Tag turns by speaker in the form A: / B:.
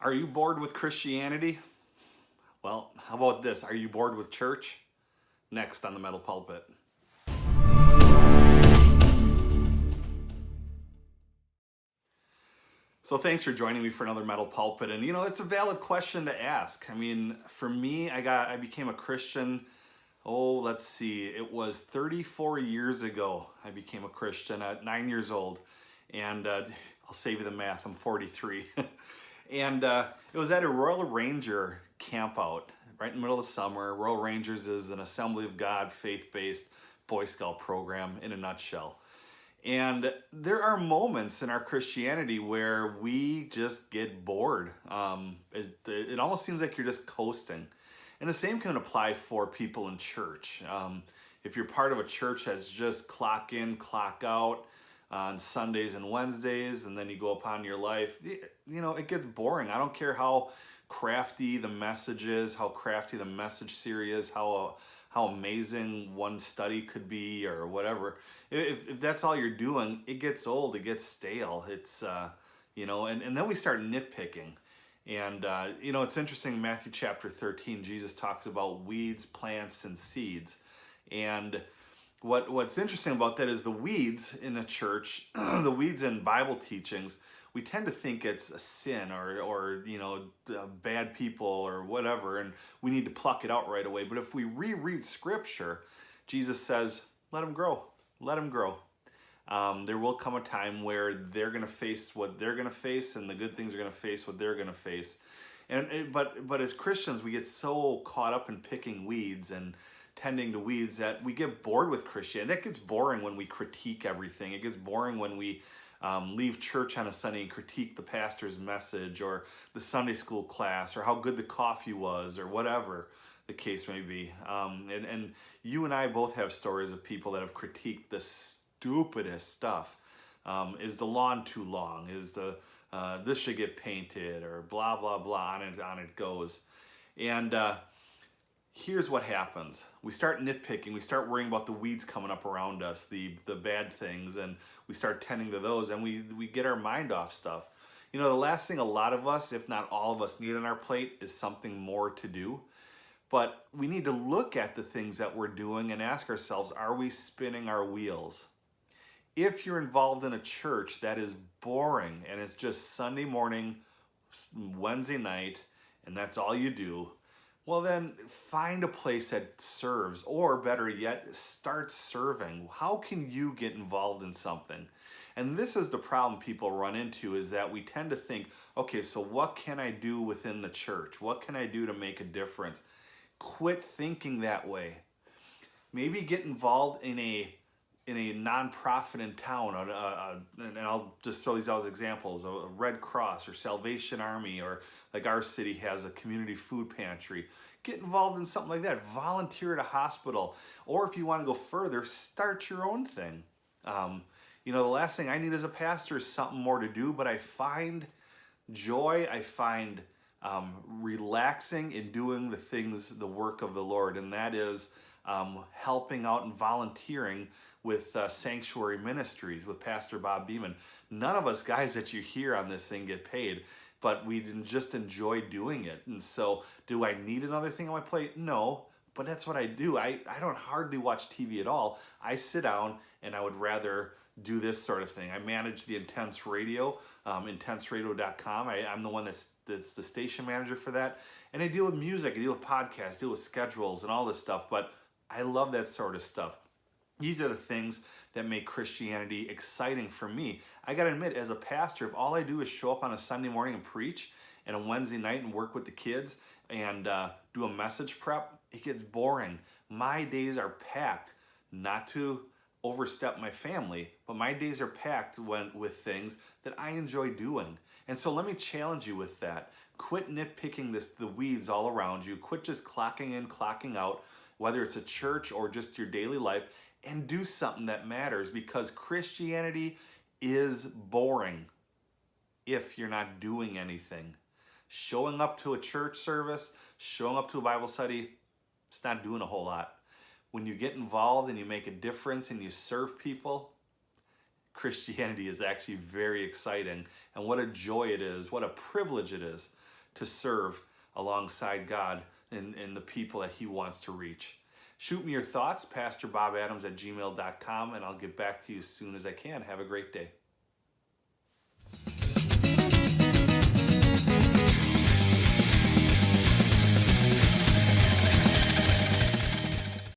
A: Are you bored with Christianity? Well, how about this? Are you bored with church? Next on the Metal Pulpit. So thanks for joining me for another Metal Pulpit. And it's a valid question to ask. I mean, for me, I became a Christian, it was 34 years ago I became a Christian at 9 years old. And I'll save you the math, I'm 43. And it was at a Royal Ranger camp out right in the middle of the summer. Royal Rangers is an Assembly of God, faith-based Boy Scout program in a nutshell. And there are moments in our Christianity where we just get bored. It almost seems like you're just coasting. And the same can apply for people in church. If you're part of a church that's just clock in, clock out on Sundays and Wednesdays, and then you go upon your life, it gets boring. I don't care how crafty the message is, how crafty the message series is, how amazing one study could be or whatever. If that's all you're doing, it gets old, it gets stale. It's, and then we start nitpicking. And, it's interesting, in Matthew chapter 13, Jesus talks about weeds, plants, and seeds. And what's interesting about that is the weeds in a church, the weeds in Bible teachings, we tend to think it's a sin or bad people or whatever, and we need to pluck it out right away. But if we reread Scripture, Jesus says, let them grow. Let them grow. There will come a time where they're going to face what they're going to face, and the good things are going to face what they're going to face. But as Christians, we get so caught up in picking weeds and tending to weeds that we get bored with Christianity. That gets boring when we critique everything. It gets boring when we leave church on a Sunday and critique the pastor's message or the Sunday school class or how good the coffee was or whatever the case may be. And you and I both have stories of people that have critiqued the stupidest stuff. Is the lawn too long? Is this should get painted, or blah, blah, blah, on it goes. And here's what happens. We start nitpicking. We start worrying about the weeds coming up around us, the bad things, and we start tending to those, and we get our mind off stuff. The last thing a lot of us, if not all of us, need on our plate is something more to do. But we need to look at the things that we're doing and ask ourselves, are we spinning our wheels? If you're involved in a church that is boring and it's just Sunday morning, Wednesday night, and that's all you do, well then find a place that serves, or better yet, start serving. How can you get involved in something? And this is the problem people run into, is that we tend to think, okay, so what can I do within the church? What can I do to make a difference? Quit thinking that way. Maybe get involved in a nonprofit in town, and I'll just throw these out as examples, a Red Cross or Salvation Army, or like our city has a community food pantry. Get involved in something like that. Volunteer at a hospital. Or if you want to go further, start your own thing. The last thing I need as a pastor is something more to do, but I find joy, I find relaxing in doing the work of the Lord, and that is helping out and volunteering with Sanctuary Ministries with Pastor Bob Beeman. None of us guys that you hear on this thing get paid, but we just enjoy doing it. And so, do I need another thing on my plate? No, but that's what I do. I don't hardly watch TV at all. I sit down and I would rather do this sort of thing. I manage the Intense Radio, intenseradio.com. I'm the one that's the station manager for that. And I deal with music, I deal with podcasts, I deal with schedules and all this stuff, but I love that sort of stuff. These are the things that make Christianity exciting for me. I gotta admit, as a pastor, if all I do is show up on a Sunday morning and preach, and a Wednesday night and work with the kids and do a message prep, it gets boring. My days are packed, not to overstep my family, but my days are packed with things that I enjoy doing. And so let me challenge you with that. Quit nitpicking the weeds all around you. Quit just clocking in, clocking out, whether it's a church or just your daily life, and do something that matters, because Christianity is boring if you're not doing anything. Showing up to a church service, showing up to a Bible study, it's not doing a whole lot. When you get involved and you make a difference and you serve people, Christianity is actually very exciting, and what a joy it is, what a privilege it is to serve alongside God and the people that he wants to reach. Shoot me your thoughts, pastorbobadams@gmail.com, and I'll get back to you as soon as I can. Have a great day.